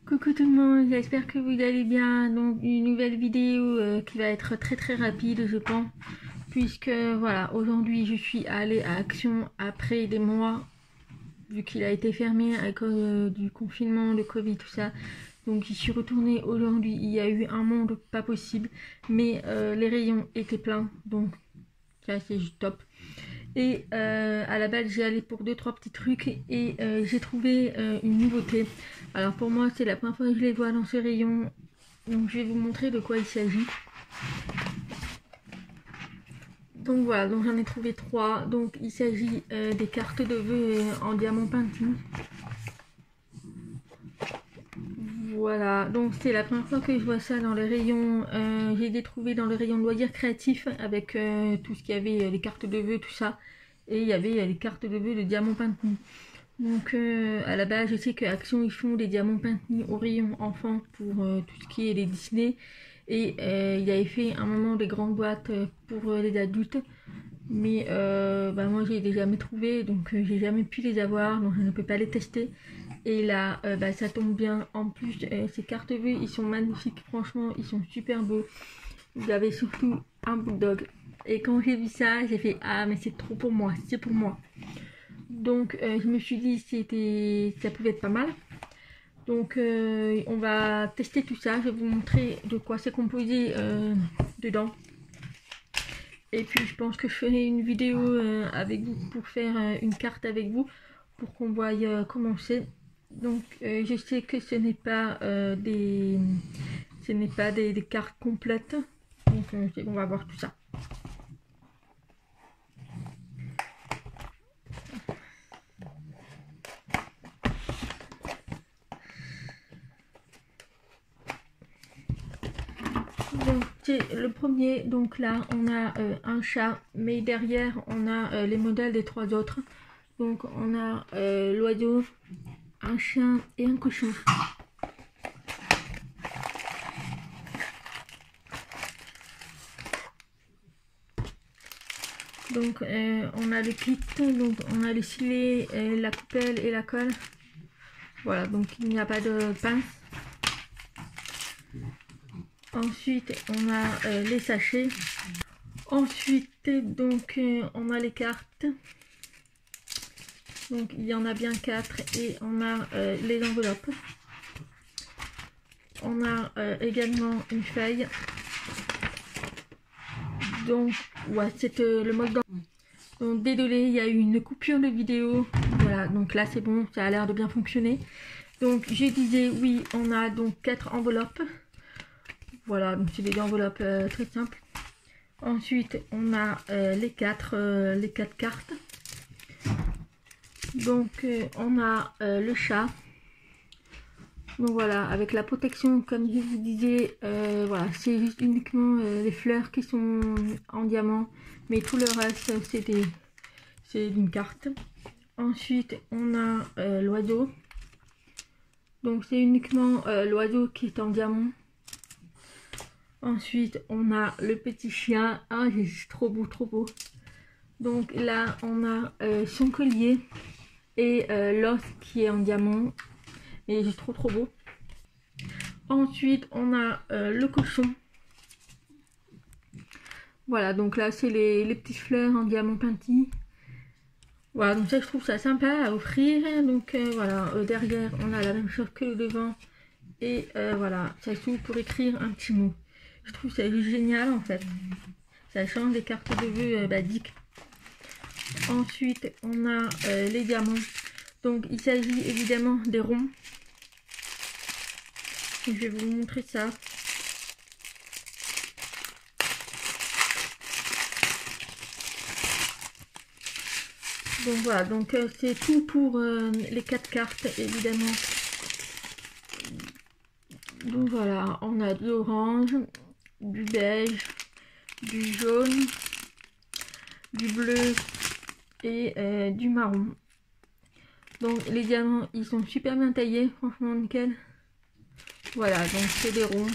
Coucou tout le monde, j'espère que vous allez bien. Donc une nouvelle vidéo qui va être très rapide je pense. Puisque voilà, aujourd'hui je suis allée à Action après des mois, vu qu'il a été fermé à cause du confinement, le Covid, tout ça. Donc j'y suis retournée aujourd'hui, il y a eu un monde pas possible. Mais les rayons étaient pleins, donc ça c'est juste top. Et à la base j'ai allé pour 2-3 petits trucs et j'ai trouvé une nouveauté. Alors pour moi c'est la première fois que je les vois dans ce rayon, donc je vais vous montrer de quoi il s'agit. Donc voilà, donc j'en ai trouvé 3. Donc il s'agit des cartes de vœux en diamant peinti. Voilà, donc c'est la première fois que je vois ça dans les rayons. J'ai les trouvé dans le rayon loisirs créatifs avec tout ce qu'il y avait, les cartes de vœux, tout ça. Et il y avait les cartes de vœux de diamant peinti. Donc à la base je sais que Action ils font des diamants peintis au rayon enfant pour tout ce qui est les Disney. Et il avait fait un moment des grandes boîtes pour les adultes. Mais moi je les ai jamais trouvés, donc j'ai jamais pu les avoir, donc je ne peux pas les tester. Et là ça tombe bien, en plus ces cartes vœux ils sont magnifiques, franchement ils sont super beaux. Vous avez surtout un bulldog. Et quand j'ai vu ça, j'ai fait ah mais c'est trop pour moi, c'est pour moi. Donc je me suis dit ça pouvait être pas mal. Donc on va tester tout ça, je vais vous montrer de quoi c'est composé dedans. Et puis je pense que je ferai une vidéo avec vous pour faire une carte avec vous pour qu'on voie comment c'est. Donc je sais que ce n'est pas des cartes complètes. Donc on va voir tout ça. Donc c'est le premier, donc là on a un chat, mais derrière on a les modèles des 3 autres. Donc on a l'oiseau, un chien et un cochon. Donc on a le kit, donc on a les silets, la coupelle et la colle. Voilà, donc il n'y a pas de pince. Ensuite on a les sachets. Ensuite donc on a les cartes. Donc il y en a bien 4 et on a les enveloppes. On a également une feuille. Donc ouais, c'est le mode d'emploi. Donc désolé, il y a eu une coupure de vidéo. Voilà, donc là c'est bon, ça a l'air de bien fonctionner. Donc je disais oui, on a donc 4 enveloppes. Voilà, donc c'est des enveloppes très simples. Ensuite on a les 4 cartes. Donc on a le chat. Donc voilà, avec la protection comme je vous disais, voilà, c'est juste uniquement les fleurs qui sont en diamant, mais tout le reste c'est d'une carte. Ensuite on a l'oiseau. Donc c'est uniquement l'oiseau qui est en diamant. Ensuite on a le petit chien. Ah c'est trop beau, trop beau. Donc là on a son collier et l'os qui est en diamant. Et c'est trop beau. Ensuite on a le cochon. Voilà, donc là c'est les petites fleurs en diamant peinti. Voilà, donc ça je trouve ça sympa à offrir. Donc voilà, derrière on a la même chose que le devant. Et voilà, ça s'ouvre pour écrire un petit mot. Je trouve ça génial en fait. Ça change des cartes de vœux basiques. Ensuite on a les diamants. Donc il s'agit évidemment des ronds. Je vais vous montrer ça. Donc voilà, donc c'est tout pour les 4 cartes évidemment. Donc voilà, on a de l'orange, du beige, du jaune, du bleu et du marron. Donc les diamants ils sont super bien taillés, franchement nickel. Voilà, donc c'est des ronds.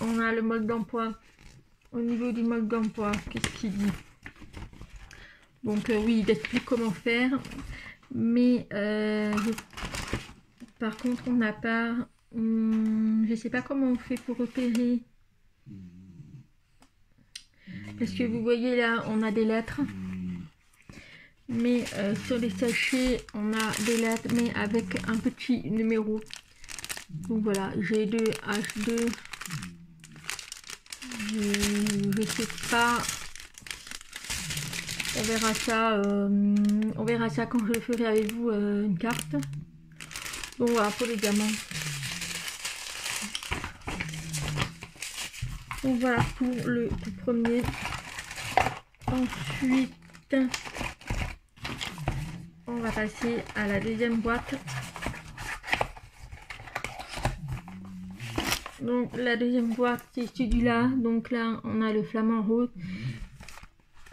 On a le mode d'emploi. Au niveau du mode d'emploi, qu'est-ce qu'il dit? Donc oui, il explique comment faire. Mais Par contre, on n'a pas... je sais pas comment on fait pour repérer. Parce que vous voyez là, on a des lettres. Mais sur les sachets, on a des lettres, mais avec un petit numéro. Donc voilà, G2, H2. Je sais pas. On verra ça quand je ferai avec vous une carte. Donc voilà pour les diamants. Donc voilà pour le tout premier. Ensuite, on va passer à la deuxième boîte. Donc la deuxième boîte c'est celui-là. Donc là on a le flamant rose.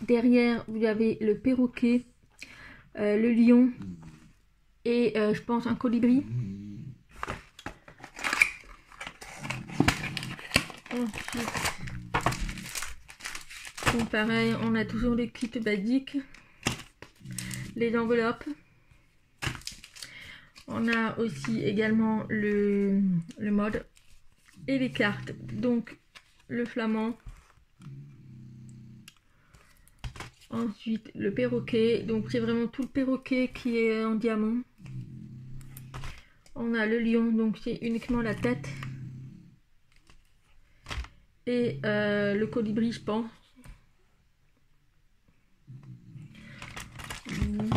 Derrière vous avez le perroquet, le lion et je pense un colibri. Ensuite, donc pareil, on a toujours les kits basiques, les enveloppes. On a aussi également le mode et les cartes. Donc le flamand. Ensuite le perroquet. Donc c'est vraiment tout le perroquet qui est en diamant. On a le lion, donc c'est uniquement la tête. Et le colibri, je pense.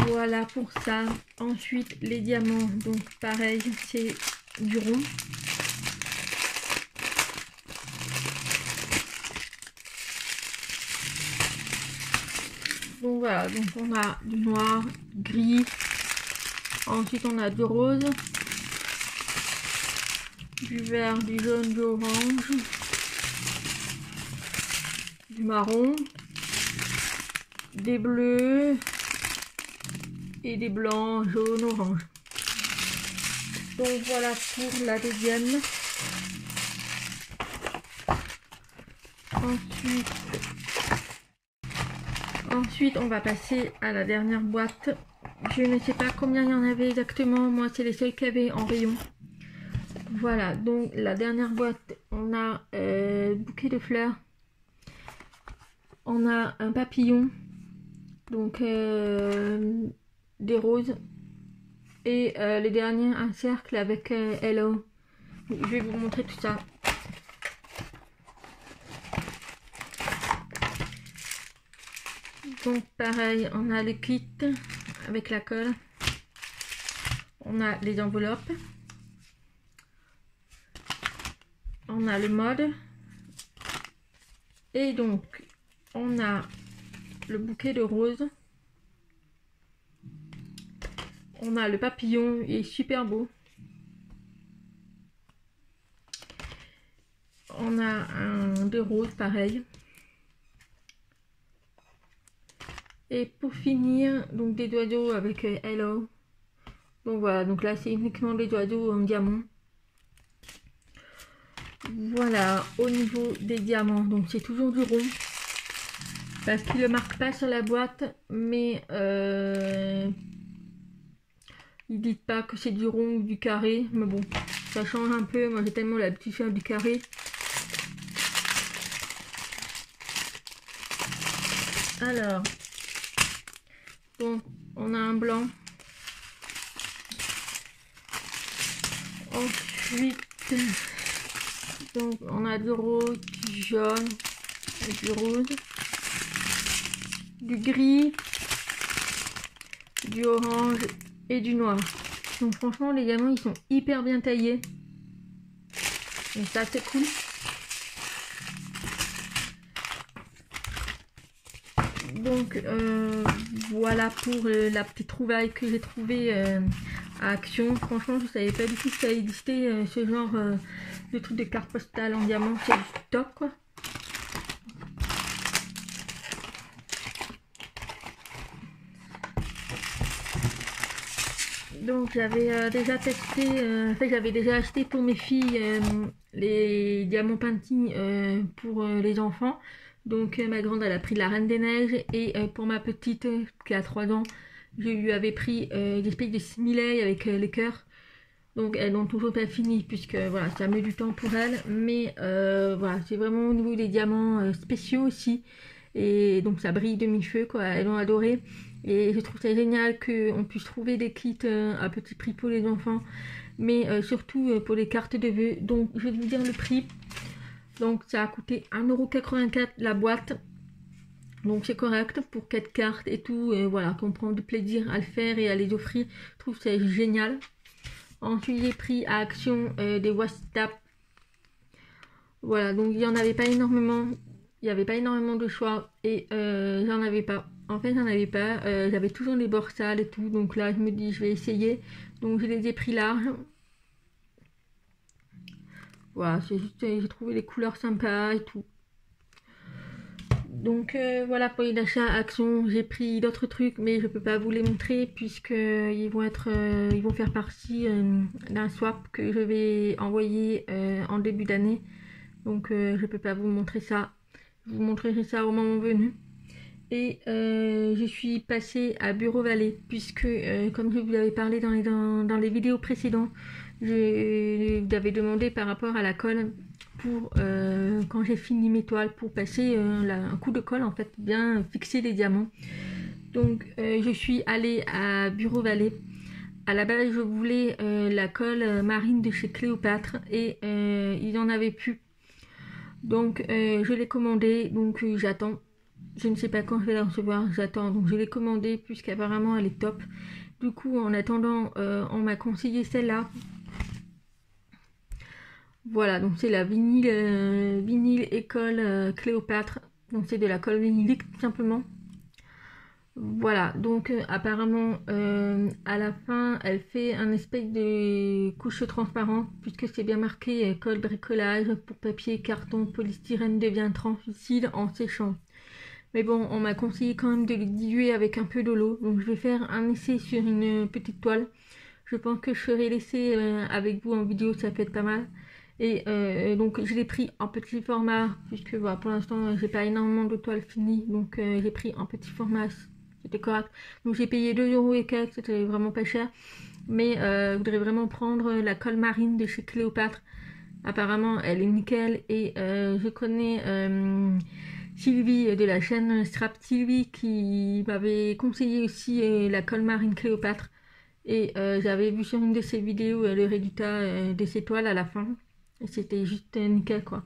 Voilà pour ça. Ensuite les diamants, donc pareil, c'est du rond. Donc voilà, donc on a du noir, gris. Ensuite on a du rose, du vert, du jaune, du orange, du marron, des bleus et des blancs, jaunes, orange. Donc voilà pour la deuxième. Ensuite on va passer à la dernière boîte. Je ne sais pas combien il y en avait exactement. Moi c'est les seuls qu'il y avait en rayon. Voilà, donc la dernière boîte, on a bouquet de fleurs. On a un papillon. Donc des roses. Et les derniers, un cercle avec Hello. Je vais vous montrer tout ça. Donc pareil, on a le kit avec la colle. On a les enveloppes. On a le mode. Et donc, on a le bouquet de roses. On a le papillon, il est super beau. On a un de rose pareil. Et pour finir, donc des oiseaux avec Hello. Donc voilà, donc là c'est uniquement des oiseaux en diamant. Voilà, au niveau des diamants, donc c'est toujours du rond. Parce qu'il ne le marque pas sur la boîte, mais ils disent pas que c'est du rond ou du carré. Mais bon, ça change un peu, moi j'ai tellement l'habitude de faire du carré. Alors, donc on a un blanc. Ensuite, donc on a du rose, du jaune, du rose, du gris, du orange et du noir. Donc franchement les diamants ils sont hyper bien taillés. Donc ça c'est cool. Donc voilà pour la petite trouvaille que j'ai trouvée à Action. Franchement je savais pas du tout que ça existait ce genre de truc de carte postale en diamant. C'est du top quoi. Donc j'avais déjà testé, j'avais déjà acheté pour mes filles les diamants Pantene pour les enfants. Donc ma grande elle a pris la Reine des Neiges et pour ma petite qui a 3 ans, je lui avais pris l'espèce de similei avec les cœurs. Donc elles n'ont toujours pas fini puisque voilà, ça met du temps pour elles. Mais voilà, c'est vraiment au niveau des diamants spéciaux aussi. Et donc ça brille de mille feux quoi, elles ont adoré. Et je trouve ça génial qu'on puisse trouver des kits à petit prix pour les enfants. Mais surtout pour les cartes de vœux. Donc je vais vous dire le prix. Donc ça a coûté 1,84€ la boîte. Donc c'est correct pour 4 cartes et tout. Voilà, qu'on prend du plaisir à le faire et à les offrir. Je trouve ça génial. Ensuite j'ai pris à Action des WhatsApp. Voilà, donc il n'y en avait pas énormément. Il n'y avait pas énormément de choix. Et j'en avais pas. En fait j'en avais pas. J'avais toujours des bords sales et tout. Donc là je me dis je vais essayer. Donc je les ai pris larges. Voilà, c'est juste, j'ai trouvé les couleurs sympas et tout. Donc voilà pour les achats Action, j'ai pris d'autres trucs mais je peux pas vous les montrer puisque ils vont faire partie d'un swap que je vais envoyer en début d'année. Donc je peux pas vous montrer ça. Je vous montrerai ça au moment venu. Et je suis passée à Bureau Vallée puisque comme je vous avais parlé dans les vidéos précédentes, je vous avais demandé par rapport à la colle pour quand j'ai fini mes toiles pour passer un coup de colle en fait, bien fixer les diamants. Donc je suis allée à Bureau Vallée. À la base je voulais la colle marine de chez Cléopâtre et ils n'en avaient plus. Donc je l'ai commandée, donc j'attends. Je ne sais pas quand je vais la recevoir, j'attends. Donc je l'ai commandée puisqu'apparemment elle est top. Du coup en attendant on m'a conseillé celle-là. Voilà, donc c'est la vinyle école Cléopâtre. Donc c'est de la colle vinylique tout simplement. Voilà, donc apparemment à la fin elle fait un espèce de couche transparente puisque c'est bien marqué colle bricolage pour papier, carton, polystyrène devient translucide en séchant. Mais bon, on m'a conseillé quand même de les diluer avec un peu de l'eau. Donc je vais faire un essai sur une petite toile. Je pense que je ferai l'essai avec vous en vidéo, ça peut être pas mal. Et donc je l'ai pris en petit format, puisque voilà, pour l'instant j'ai pas énormément de toiles finies. Donc j'ai pris en petit format, c'était correct. Donc j'ai payé 2€ et quelques, c'était vraiment pas cher. Mais je voudrais vraiment prendre la colle marine de chez Cléopâtre. Apparemment elle est nickel. Et je connais... Sylvie de la chaîne Strap Sylvie qui m'avait conseillé aussi la colle marine Cléopâtre et j'avais vu sur une de ses vidéos le résultat de ses toiles à la fin et c'était juste nickel quoi.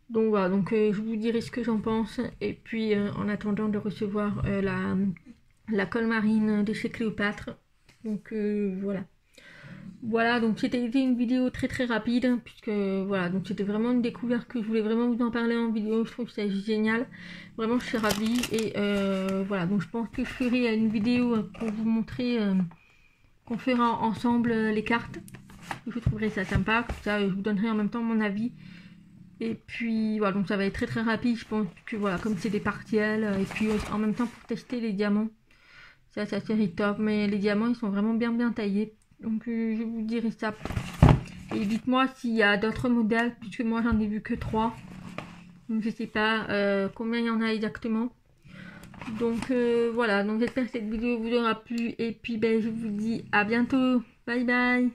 Donc voilà, donc je vous dirai ce que j'en pense et puis en attendant de recevoir la colle marine de chez Cléopâtre. Donc voilà. Voilà, donc c'était une vidéo très rapide, puisque voilà, donc c'était vraiment une découverte que je voulais vraiment vous en parler en vidéo, je trouve ça génial, vraiment je suis ravie, et voilà, donc je pense que je ferai une vidéo pour vous montrer qu'on fera ensemble les cartes, je trouverai ça sympa, comme ça je vous donnerai en même temps mon avis, et puis voilà, donc ça va être très rapide, je pense que voilà, comme c'est des partiels, et puis en même temps pour tester les diamants, ça c'est top, mais les diamants ils sont vraiment bien taillés. Donc je vous dirai ça. Et dites-moi s'il y a d'autres modèles, puisque moi j'en ai vu que 3. Donc je sais pas combien il y en a exactement. Donc voilà, donc j'espère que cette vidéo vous aura plu. Et puis ben, je vous dis à bientôt. Bye bye.